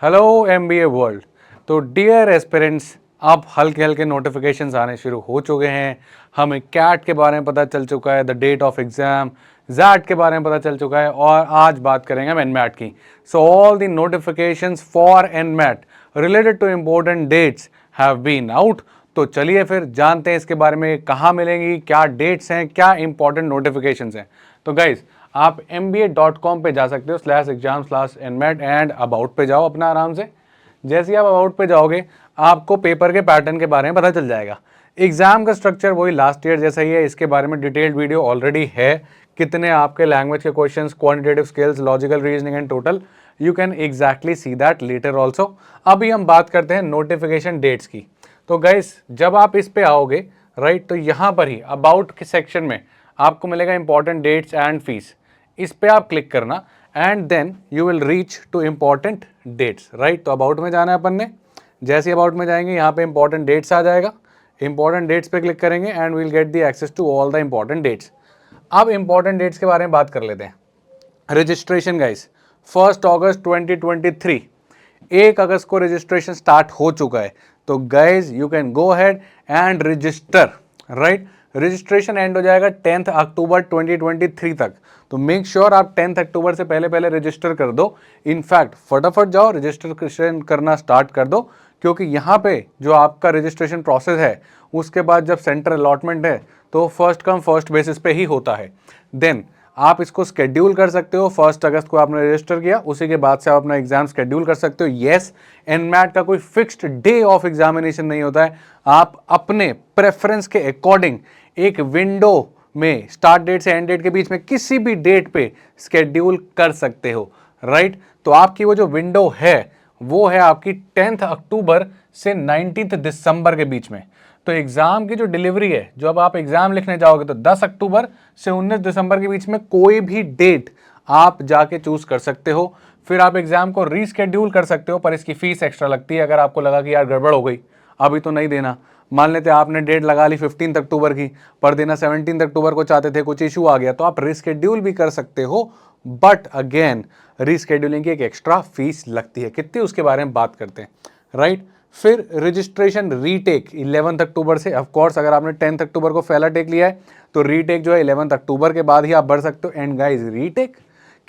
Hello MBA world. तो dear aspirants, अब हल्के हल्के नोटिफिकेशंस आने शुरू हो चुके हैं। हमें कैट के बारे में पता चल चुका है, the date of exam, XAT के बारे में पता चल चुका है, और आज बात करेंगे हम एनमैट की। So all the notifications for NMAT related to important dates have been out. तो चलिए फिर जानते हैं इसके बारे में, कहाँ मिलेंगी, क्या डेट्स हैं, क्या इंपॉर्टेंट नोटिफिकेशंस हैं। तो गाइज आप mba.com पे जा सकते हो, /exam/nmat एंड अबाउट पे जाओ अपना आराम से। जैसे ही आप अबाउट पे जाओगे आपको पेपर के पैटर्न के बारे में पता चल जाएगा। एग्जाम का स्ट्रक्चर वही लास्ट ईयर जैसा ही है, इसके बारे में डिटेल्ड वीडियो ऑलरेडी है। कितने आपके लैंग्वेज के questions, quantitative skills, logical reasoning and total, you can exactly see that later also. अभी हम बात करते हैं नोटिफिकेशन डेट्स की। तो गाइस जब आप इस पे आओगे राइट, तो यहाँ पर ही अबाउट के सेक्शन में आपको मिलेगा इंपॉर्टेंट डेट्स एंड फीस। इस पे आप क्लिक करना and then you will reach to important dates right. तो अबाउट में जाना है अपन ने। जैसे अबाउट में जाएंगे यहाँ पे इंपॉर्टेंट डेट्स आ जाएगा। इंपॉर्टेंट डेट्स पे क्लिक करेंगे and we'll get the access to all the important dates. अब इंपॉर्टेंट डेट्स के बारे में बात कर लेते हैं। रजिस्ट्रेशन गाइस 1 अगस्त 2023, 1 अगस्त को रजिस्ट्रेशन स्टार्ट हो चुका है। तो guys you can go ahead and register right. Registration and हो जाएगा 10 अक्टूबर 2023 तक। तो मेक श्योर आप 10 अक्टूबर से पहले पहले रजिस्टर कर दो। इनफैक्ट फटाफट जाओ रजिस्ट्रेशन करना स्टार्ट कर दो, क्योंकि यहाँ पे जो आपका रजिस्ट्रेशन प्रोसेस है उसके बाद जब सेंटर अलॉटमेंट है तो फर्स्ट कम फर्स्ट बेसिस पे ही होता है। देन आप इसको स्केड्यूल कर सकते हो। 1 अगस्त को आपने रजिस्टर किया, उसी के बाद से आप अपना एग्जाम स्केड्यूल कर सकते हो। येस, एनमैट का कोई फिक्स्ड डे ऑफ एग्जामिनेशन नहीं होता है। आप अपने प्रेफरेंस के अकॉर्डिंग एक विंडो में स्टार्ट डेट से एंड डेट के बीच में किसी भी डेट पे स्केड्यूल कर सकते हो राइट। तो आपकी वो जो विंडो है वो है आपकी 10 अक्टूबर से 19 दिसंबर के बीच में। तो एग्जाम की जो डिलीवरी है, जो अब आप एग्जाम लिखने जाओगे, तो 10 अक्टूबर से 19 दिसंबर के बीच में कोई भी डेट आप जाके चूज कर सकते हो। फिर आप एग्जाम को रीस्केड्यूल कर सकते हो, पर इसकी फीस एक्स्ट्रा लगती है। अगर आपको लगा कि यार गड़बड़ हो गई, अभी तो नहीं देना, मान लेते आपने डेट लगा ली 15 अक्टूबर की, पर देना 17 अक्टूबर को चाहते थे, कुछ इशू आ गया, तो आप रीस्केड्यूल भी कर सकते हो। बट अगेन रीस्केड्यूलिंग की एक एक्स्ट्रा फीस लगती है। कितनी, उसके बारे में बात करते हैं राइट। फिर रजिस्ट्रेशन रीटेक 11 अक्टूबर से। ऑफ कोर्स अगर आपने 10 अक्टूबर को पहला टेक लिया है तो रीटेक जो है 11 अक्टूबर के बाद ही आप भर सकते हो। एंड गाइस रीटेक,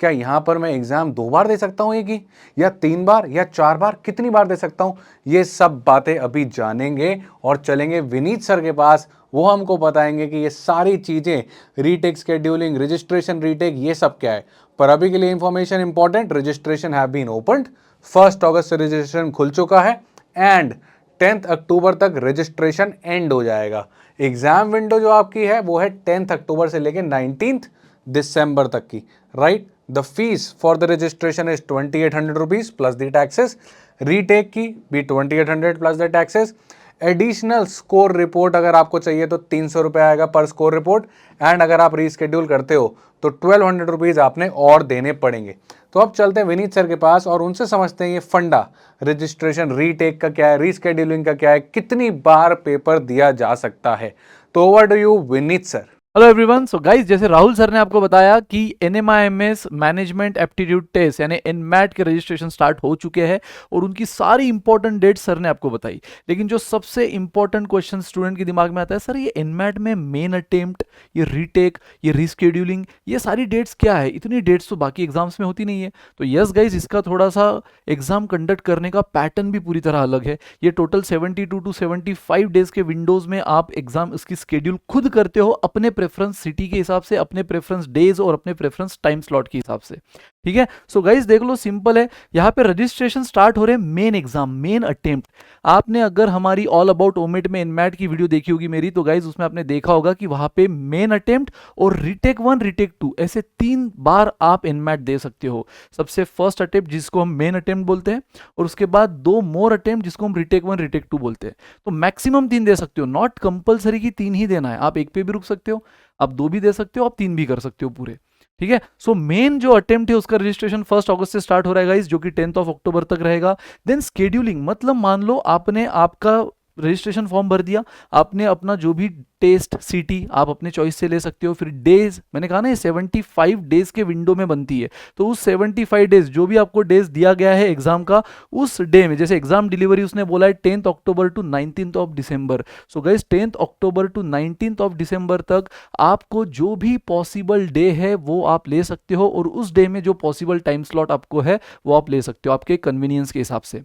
क्या यहाँ पर मैं एग्जाम 2 बार दे सकता हूँ, एक ही, या 3 बार या 4 बार, कितनी बार दे सकता हूँ, ये सब बातें अभी जानेंगे और चलेंगे विनीत सर के पास। वो हमको बताएंगे कि ये सारी चीजें, रीटेक स्केड्यूलिंग, रजिस्ट्रेशन, रीटेक, ये सब क्या है। पर अभी के लिए information important, registration have been opened. 1 अगस्त से रजिस्ट्रेशन खुल चुका है एंड 10 अक्टूबर तक रजिस्ट्रेशन एंड हो जाएगा। एग्जाम विंडो जो आपकी है वो है 10 अक्टूबर से लेकर 19 दिसंबर तक की right. The fees for the registration is 2800 rupees plus the taxes. Retake की भी 2800 plus the taxes. Additional score report अगर आपको चाहिए तो 300 रुपये आएगा पर स्कोर रिपोर्ट। एंड अगर आप रीस्केड्यूल करते हो तो 1200 रुपीज आपने और देने पड़ेंगे। तो अब चलते हैं विनीत सर के पास और उनसे समझते हैं ये फंडा, रजिस्ट्रेशन रीटेक का क्या है, रीस्केड्यूलिंग का क्या है, कितनी बार पेपर दिया जा सकता है। तो over to you Vineet sir. Hello everyone. So guys, जैसे राहुल सर ने आपको बताया कि एनएमआईएमएस मैनेजमेंट एप्टीट्यूड टेस्ट यानी एनमैट के रजिस्ट्रेशन स्टार्ट हो चुके हैं और उनकी सारी इंपॉर्टेंट डेट सर ने आपको बताई। लेकिन जो सबसे इंपॉर्टेंट क्वेश्चन स्टूडेंट के दिमाग में आता है, सर ये एनमैट में मेन अटेम्प्ट, ये रीटेक, ये रीस्केड्यूलिंग, ये सारी डेट्स क्या है? इतनी डेट्स तो बाकी एग्जाम्स में होती नहीं है। तो यस गाइज, इसका थोड़ा सा एग्जाम कंडक्ट करने का पैटर्न भी पूरी तरह अलग है। ये टोटल 72 to 75 डेज के विंडोज में आप एग्जाम इसकी स्केड्यूल खुद करते हो, अपने प्रेफरेंस सिटी के हिसाब से, अपने प्रेफरेंस डेज और अपने प्रेफरेंस टाइम स्लॉट के हिसाब से। ठीक है। सो गाइस देख लो, सिंपल है। यहाँ पे रजिस्ट्रेशन स्टार्ट हो रहे हैं मेन एग्जाम, मेन अटेम्प्ट। आपने अगर हमारी ऑल अबाउट ओमेट में एनमैट की वीडियो देखी होगी मेरी, तो गाइस उसमें आपने देखा होगा कि वहां पे मेन अटेम्प्ट और रीटेक 1 रीटेक 2 ऐसे 3 बार आप एनमैट दे सकते हो। सबसे फर्स्ट अटेम्प्ट जिसको हम मेन अटेम्प्ट बोलते हैं, और उसके बाद 2 मोर अटेम्प्ट जिसको हम रीटेक 1 रीटेक 2 बोलते हैं। तो मैक्सिमम 3 दे सकते हो, नॉट कंपलसरी कि 3 ही देना है। आप 1 पे भी रुक सकते हो, आप 2 भी दे सकते हो, आप 3 भी कर सकते हो पूरे। ठीक है। सो मेन जो अटेम्प्ट है उसका रजिस्ट्रेशन 1 अगस्त से स्टार्ट हो रहा है गाइस, जो कि 10 अक्टूबर तक रहेगा। देन स्केड्यूलिंग, मतलब मान लो आपने आपका रजिस्ट्रेशन फॉर्म भर दिया, आपने अपना जो भी टेस्ट सीटी आप अपने चॉइस से ले सकते हो। फिर डेज, मैंने कहा ना ये 75 डेज के विंडो में बनती है, तो उस 75 डेज जो भी आपको डेज दिया गया है एग्जाम का, उस डे में, जैसे एग्जाम डिलीवरी उसने बोला है 10 October to 19 of December, so guys 10 October to 19 of December तक आपको जो भी पॉसिबल डे है वो आप ले सकते हो, और उस डे में जो पॉसिबल टाइम स्लॉट आपको है वो आप ले सकते हो आपके कन्वीनियंस के हिसाब से।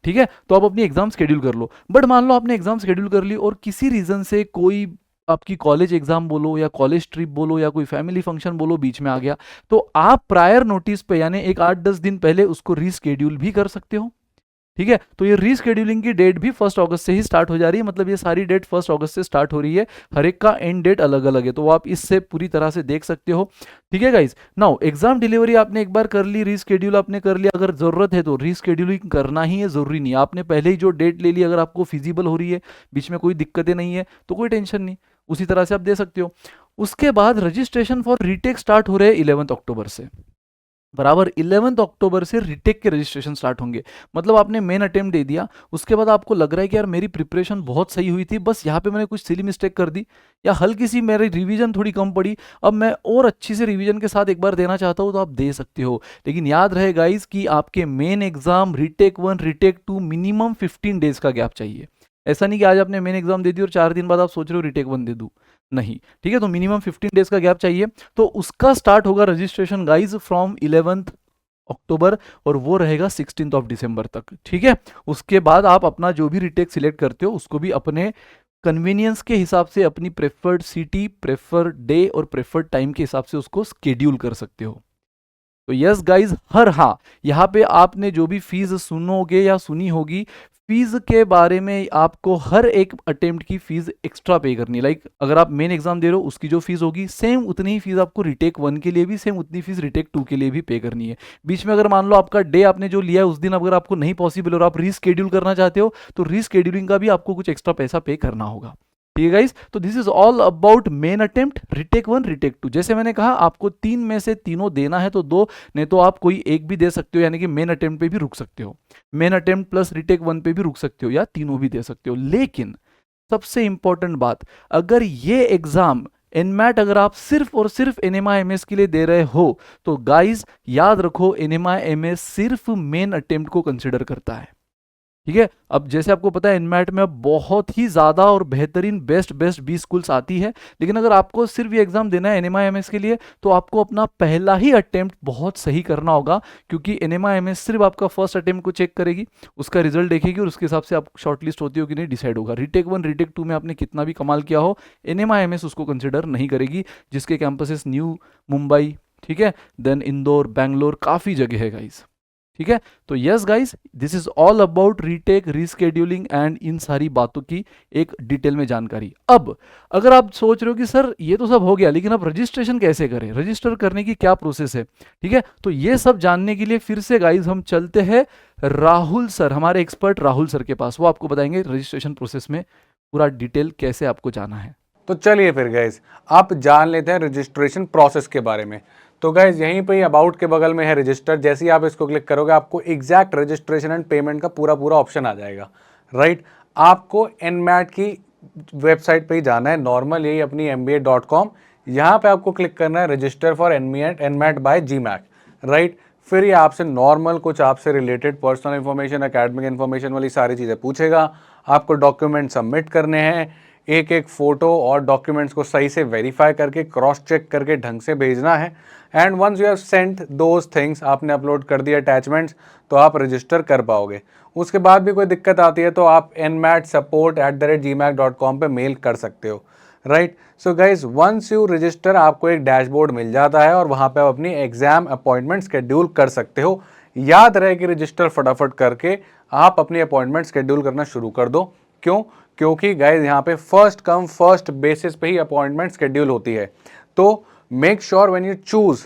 ठीक है, तो आप अपनी एग्जाम शेड्यूल कर लो। बट मान लो आपने एग्जाम शेड्यूल कर ली और किसी रीजन से कोई आपकी कॉलेज एग्जाम बोलो या कॉलेज ट्रिप बोलो या कोई फैमिली फंक्शन बोलो बीच में आ गया, तो आप प्रायर नोटिस पे यानी एक 8-10 दिन पहले उसको रीस्केड्यूल भी कर सकते हो। ठीक है, तो ये रीस्केड्यूलिंग की डेट भी 1 अगस्त से ही स्टार्ट हो जा रही है, मतलब ये सारी डेट 1 अगस्त से स्टार्ट हो रही है, हर एक का एंड डेट अलग अलग है, तो वो आप इससे पूरी तरह से देख सकते हो। ठीक है गाइज, नाउ एग्जाम डिलीवरी आपने एक बार कर ली, रीस्केड्यूल आपने कर लिया, अगर जरूरत है तो रीस्केड्यूलिंग करना ही है, जरूरी नहीं, आपने पहले ही जो डेट ले ली, अगर आपको फिजिबल हो रही है, बीच में कोई दिक्कतें नहीं है, तो कोई टेंशन नहीं, उसी तरह से आप दे सकते हो। उसके बाद रजिस्ट्रेशन फॉर रीटेक स्टार्ट हो रहे हैं 11 अक्टूबर से, बराबर 11 अक्टूबर से रीटेक के रजिस्ट्रेशन स्टार्ट होंगे। मतलब आपने मेन अटेम्प्ट दे दिया, उसके बाद आपको लग रहा है कि यार मेरी प्रिपरेशन बहुत सही हुई थी, बस यहाँ पे मैंने कुछ सिली मिस्टेक कर दी या हल्की सी मेरी रिवीजन थोड़ी कम पड़ी, अब मैं और अच्छी से रिवीजन के साथ एक बार देना चाहता हूँ, तो आप दे सकते हो। लेकिन याद रहे गाइज कि आपके main exam retake 1 retake 2 minimum 15 days का गैप चाहिए। ऐसा नहीं कि आज आपने मेन एग्जाम दे दी और 4 दिन बाद आप सोच रहे हो रीटेक 1 दे दूँ, नहीं। ठीक है, तो मिनिमम 15 डेज का गैप चाहिए। तो उसका स्टार्ट होगा रजिस्ट्रेशन गाइज फ्रॉम 11 अक्टूबर और वो रहेगा 16 ऑफ दिसंबर तक। ठीक है, उसके बाद आप अपना जो भी रिटेक सिलेक्ट करते हो उसको भी अपने कन्वीनियंस के हिसाब से, अपनी प्रेफर्ड सिटी, प्रेफर्ड डे और प्रेफर्ड टाइम के हिसाब से उसको स्केड्यूल कर सकते हो। तो यस गाइज, हाँ, यहाँ पे आपने जो भी फीस सुनोगे या सुनी होगी, फीस के बारे में आपको हर एक अटेम्प्ट की फीस एक्स्ट्रा पे करनी है। लाइक अगर आप मेन एग्जाम दे रहे हो उसकी जो फीस होगी सेम उतनी ही फीस आपको रिटेक 1 के लिए भी, सेम उतनी फीस रिटेक 2 के लिए भी पे करनी है। बीच में अगर मान लो आपका डे आपने जो लिया है उस दिन अगर आपको नहीं पॉसिबल और आप रीस्केड्यूल करना चाहते हो, तो रीस्केड्यूलिंग का भी आपको कुछ एक्स्ट्रा पैसा पे करना होगा। ठीक है गाइस, तो this is all about main attempt, retake 1 retake 2। जैसे मैंने कहा आपको 3 में से तीनों देना है तो 2, नहीं तो आप कोई एक भी दे सकते हो, यानी कि मेन अटेम्प्ट पे भी रुक सकते हो, मेन अटेम्प्ट प्लस रिटेक 1 पे भी रुक सकते हो, या तीनों भी दे सकते हो। लेकिन सबसे इंपॉर्टेंट बात, अगर ये एग्जाम एनमैट अगर आप सिर्फ और सिर्फ एनएमआई एमएस के लिए दे रहे हो, तो गाइस याद रखो एनएमआई एमएस सिर्फ मेन अटेम्प्ट को कंसिडर करता है। ठीक है, अब जैसे आपको पता है एनमैट में अब बहुत ही ज़्यादा और बेहतरीन बेस्ट 20 स्कूल्स आती है, लेकिन अगर आपको सिर्फ ये एग्जाम देना है एनएमआई एमएस के लिए, तो आपको अपना पहला ही अटेम्प्ट बहुत सही करना होगा, क्योंकि एनएमआई एमएस सिर्फ आपका फर्स्ट अटेम्प्ट को चेक करेगी, उसका रिजल्ट देखेगी और उसके हिसाब से आप शॉर्टलिस्ट होती हो कि नहीं डिसाइड होगा। रिटेक 1 रिटेक 2 में आपने कितना भी कमाल किया हो, एनएमआई एमएस उसको कंसिडर नहीं करेगी, जिसके कैंपसेस न्यू मुंबई, ठीक है, देन इंदौर, बैंगलोर, काफ़ी जगह है गाइज। ठीक है, तो yes guys, this is all about retake, rescheduling and in सारी बातों की एक डिटेल में जानकारी। अब अगर आप सोच रहे हो कि सर ये तो सब हो गया, लेकिन अब रजिस्ट्रेशन कैसे करें, रजिस्टर करने की क्या प्रोसेस है, ठीक है, तो ये सब जानने के लिए फिर से गाइस हम चलते हैं राहुल सर, हमारे एक्सपर्ट राहुल सर के पास, वो आपको बताएंगे रजिस्ट्रेशन प्रोसेस में पूरा डिटेल कैसे आपको जाना है। तो चलिए फिर गाइज आप जान लेते हैं रजिस्ट्रेशन प्रोसेस के बारे में। तो गाइज यहीं पे ही अबाउट के बगल में है रजिस्टर, जैसे ही आप इसको क्लिक करोगे आपको एग्जैक्ट रजिस्ट्रेशन एंड पेमेंट का पूरा ऑप्शन आ जाएगा। राइट, आपको एनमैट की वेबसाइट पे ही जाना है, नॉर्मल यही अपनी mba.com, यहाँ पे आपको क्लिक करना है register for NMAT by GMAT. Right, फिर ये आपसे नॉर्मल कुछ आपसे related personal information, academic information वाली सारी चीज़ें पूछेगा, आपको डॉक्यूमेंट सबमिट करने हैं, एक एक फ़ोटो और डॉक्यूमेंट्स को सही से वेरीफाई करके क्रॉस चेक करके ढंग से भेजना है। And once you have sent those things, आपने अपलोड कर दिया अटैचमेंट्स, तो आप रजिस्टर कर पाओगे। उसके बाद भी कोई दिक्कत आती है तो आप nmatsupport@gmail.com पे मेल कर सकते हो। Right, so guys once you register आपको एक डैशबोर्ड मिल जाता है और वहाँ पे आप अपनी एग्जाम अपॉइंटमेंट शेड्यूल कर सकते हो। याद रहे कि रजिस्टर फटाफट करके आप अपनी अपॉइंटमेंट शेड्यूल करना शुरू कर दो। क्यों? क्योंकि गाइज यहाँ पे फर्स्ट कम फर्स्ट बेसिस पे ही अपॉइंटमेंट शेड्यूल होती है। तो make sure when you choose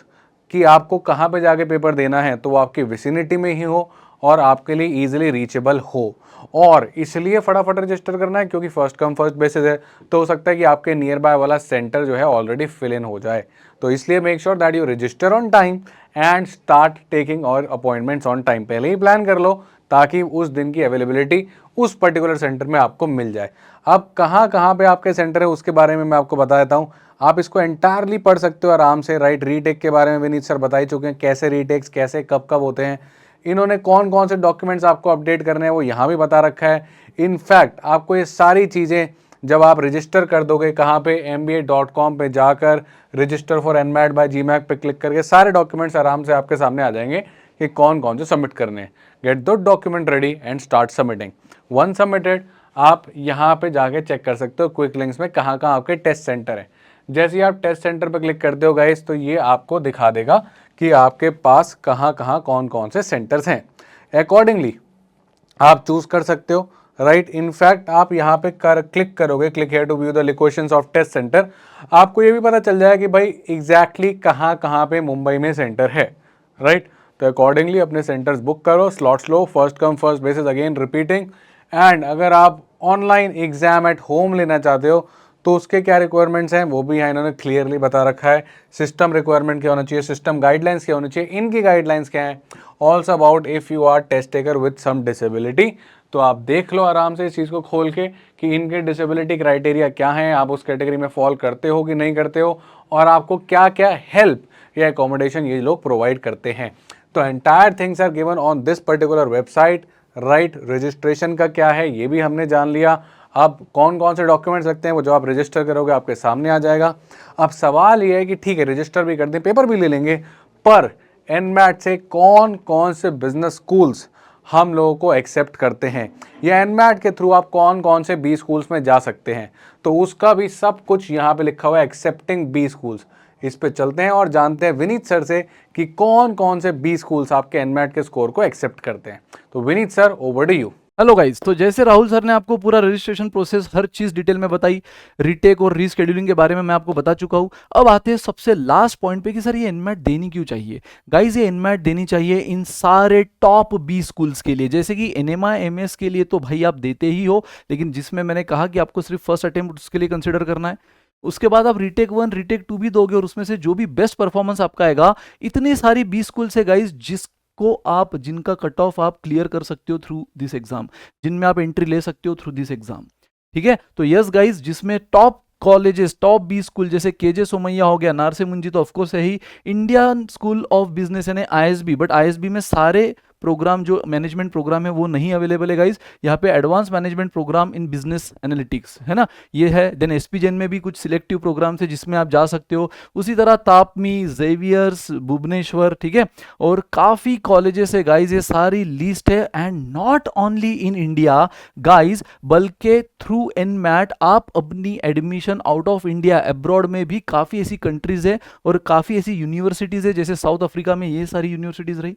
कि आपको कहाँ पे जाके पेपर देना है तो वो आपकी विसिनिटी में ही हो और आपके लिए इजीली रीचेबल हो। और इसलिए फटाफट रजिस्टर करना है क्योंकि फर्स्ट कम फर्स्ट बेसिस है, तो हो सकता है कि आपके नियर बाय वाला सेंटर जो है ऑलरेडी फिल इन हो जाए। तो इसलिए make sure that you register on time and start taking और अपॉइंटमेंट्स ऑन टाइम। पहले ही प्लान कर लो ताकि उस दिन की अवेलेबिलिटी उस पर्टिकुलर सेंटर में आपको मिल जाए। अब कहाँ कहाँ पे आपके सेंटर है उसके बारे में मैं आपको बता देता हूँ। आप इसको एंटायरली पढ़ सकते हो आराम से, राइट। रीटेक के बारे में विनीत सर बता ही चुके हैं, कैसे रीटेक्स कैसे कब कब होते हैं। इन्होंने कौन कौन से डॉक्यूमेंट्स आपको अपडेट करने हैं वो यहाँ भी बता रखा है। इनफैक्ट आपको ये सारी चीज़ें जब आप रजिस्टर कर दोगे, कहाँ पे, mba.com पे जाकर रजिस्टर फॉर एनमैट बाय जीमैक पे क्लिक करके सारे डॉक्यूमेंट्स आराम से आपके सामने आ जाएंगे कि कौन कौन से सबमिट करने हैं। गेट दो document ready and start submitting. One submitted आप यहाँ पे जाके चेक कर सकते हो क्विक लिंक्स में कहाँ कहाँ आपके टेस्ट सेंटर है। जैसे ही आप टेस्ट सेंटर पे क्लिक करते हो गाइस, तो ये आपको दिखा देगा कि आपके पास कहाँ कहाँ कौन कौन से सेंटर्स हैं। अकॉर्डिंगली आप चूज कर सकते हो, राइट। इनफैक्ट आप यहाँ पे क्लिक करोगे, click here to view the locations of test centre, आपको ये भी पता चल जाएगा कि भाई एग्जैक्टली कहाँ कहाँ पे मुंबई में सेंटर है, राइट। तो अकॉर्डिंगली अपने सेंटर्स बुक करो, slots low, first come first basis, again repeating. And अगर आप ऑनलाइन एग्जाम एट होम लेना चाहते हो तो उसके क्या रिक्वायरमेंट्स हैं वो भी यहाँ इन्होंने क्लियरली बता रखा है। सिस्टम रिक्वायरमेंट क्या होना चाहिए, सिस्टम गाइडलाइंस क्या होनी चाहिए, इनकी गाइडलाइंस क्या है, also about if you are test taker with some disability. तो आप देख लो आराम से इस चीज़ को खोल के कि इनके डिसेबिलिटी क्राइटेरिया क्या हैं, आप उस कैटेगरी में फॉल करते हो कि नहीं करते हो, और आपको क्या क्या हेल्प या एकोमोडेशन ये लोग प्रोवाइड करते हैं। तो entire things are given on this particular website, right. Registration का क्या है ये भी हमने जान लिया। अब कौन कौन से डॉक्यूमेंट्स लगते हैं वो जो आप रजिस्टर करोगे आपके सामने आ जाएगा। अब सवाल ये है कि ठीक है रजिस्टर भी कर दें, पेपर भी ले लेंगे, पर एनमैट से कौन कौन से बिजनेस स्कूल्स हम लोगों को एक्सेप्ट करते हैं, या एनमैट के थ्रू आप कौन कौन से बी स्कूल्स में जा सकते हैं, तो उसका भी सब कुछ यहाँ पे लिखा हुआ है, एक्सेप्टिंग बी स्कूल्स। इस पे चलते हैं और जानते हैं विनीत सर से कि कौन कौन से बी स्कूल्स आपके एनमैट के स्कोर को एक्सेप्ट करते हैं। तो Vineet sir, over to you. Hello guys, तो जैसे राहुल सर ने आपको पूरा रजिस्ट्रेशन प्रोसेस हर चीज डिटेल में बताई, रीटेक और रीस्केड्यूलिंग के बारे में मैं आपको बता चुका हूं। अब आते हैं सबसे लास्ट पॉइंट पे कि सर ये एनमैट देनी क्यों चाहिए। गाइस ये एनमैट देनी चाहिए इन सारे टॉप बी स्कूल्स के लिए। जैसे कि एनएमआ एमएस के लिए तो भाई आप देते ही हो, लेकिन जिसमें मैंने कहा कि आपको सिर्फ फर्स्ट अटेम्प्ट उसके लिए कंसिडर करना है, उसके बाद आप रीटेक 1 रीटेक 2 भी दोगे और उसमें से जो भी बेस्ट परफॉर्मेंस आपका आएगा, इतनी सारी बी स्कूल्स है गाइस जिसको आप, जिनका कट ऑफ आप क्लियर कर सकते हो थ्रू दिस एग्जाम, जिनमें आप एंट्री ले सकते हो थ्रू दिस एग्जाम। ठीक है, तो यस गाइस, जिसमें top colleges, top B school जैसे केजे सोमैया हो गया, नारसे मुंजी तो ऑफकोर्स है ही, इंडियन स्कूल ऑफ बिजनेस यानी आईएसबी, बट आईएसबी में सारे प्रोग्राम जो मैनेजमेंट प्रोग्राम है वो नहीं अवेलेबल है गाइस। यहाँ पे advance management programme in business analytics है ना, ये है। देन एसपी जैन में भी कुछ सिलेक्टिव प्रोग्राम्स है जिसमें आप जा सकते हो। उसी तरह तापमी, जेवियर्स, भुवनेश्वर, ठीक है, और काफ़ी कॉलेजेस है गाइज, ये सारी लिस्ट है। And not only in India guys, बल्कि थ्रू एनमैट आप अपनी admission out of India, abroad में भी काफ़ी ऐसी कंट्रीज है और काफ़ी ऐसी यूनिवर्सिटीज़ है, जैसे साउथ अफ्रीका में ये सारी यूनिवर्सिटीज़ रही,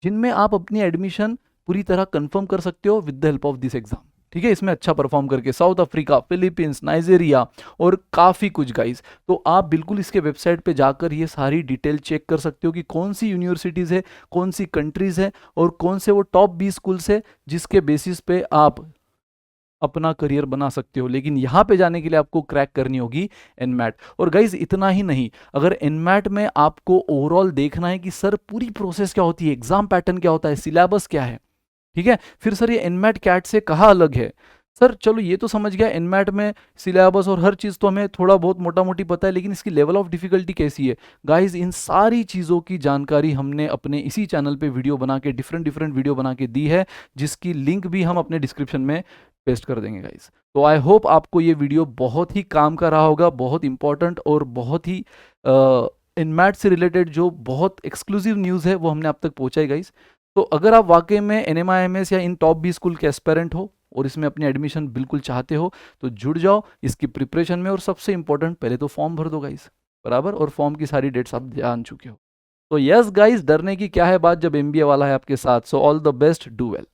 जिनमें आप अपनी एडमिशन पूरी तरह कंफर्म कर सकते हो with the help of this exam. ठीक है, इसमें अच्छा परफॉर्म करके साउथ अफ्रीका, फिलीपींस, नाइजीरिया और काफ़ी कुछ गाइस। तो आप बिल्कुल इसके वेबसाइट पे जाकर ये सारी डिटेल चेक कर सकते हो कि कौन सी यूनिवर्सिटीज़ है, कौन सी कंट्रीज़ है और कौन से वो टॉप 20 स्कूल्स है जिसके बेसिस पे आप अपना करियर बना सकते हो। लेकिन यहाँ पे जाने के लिए आपको क्रैक करनी होगी एनमैट। और गाइज इतना ही नहीं, अगर एनमैट में आपको ओवरऑल देखना है कि सर पूरी प्रोसेस क्या होती है, एग्जाम पैटर्न क्या होता है, सिलेबस क्या है, ठीक है, फिर सर ये एनमैट कैट से कहाँ अलग है। सर चलो ये तो समझ गया, एनमैट में सिलेबस और हर चीज़ तो हमें थोड़ा बहुत मोटा मोटी पता है, लेकिन इसकी लेवल ऑफ डिफिकल्टी कैसी है गाइज, इन सारी चीज़ों की जानकारी हमने अपने इसी चैनल पे वीडियो बना के, डिफरेंट वीडियो बना के दी है, जिसकी लिंक भी हम अपने डिस्क्रिप्शन में पेस्ट कर देंगे गाइज। तो आई होप आपको ये वीडियो बहुत ही काम का रहा होगा, बहुत इंपॉर्टेंट और बहुत ही एनमैट से रिलेटेड जो बहुत एक्सक्लूसिव न्यूज़ है वो हमने आप तक पहुंचाई गाइज। तो अगर आप वाकई में एनएमआ एमएस या इन टॉप बी स्कूल के एस्पेरेंट हो और इसमें अपनी एडमिशन बिल्कुल चाहते हो तो जुड़ जाओ इसकी प्रिपरेशन में, और सबसे इंपॉर्टेंट पहले तो फॉर्म भर दो गाइज, बराबर, और फॉर्म की सारी डेट्स आप जान चुके हो। तो यस गाइज, डरने की क्या है बात जब एमबीए वाला है आपके साथ। सो all the best, do well.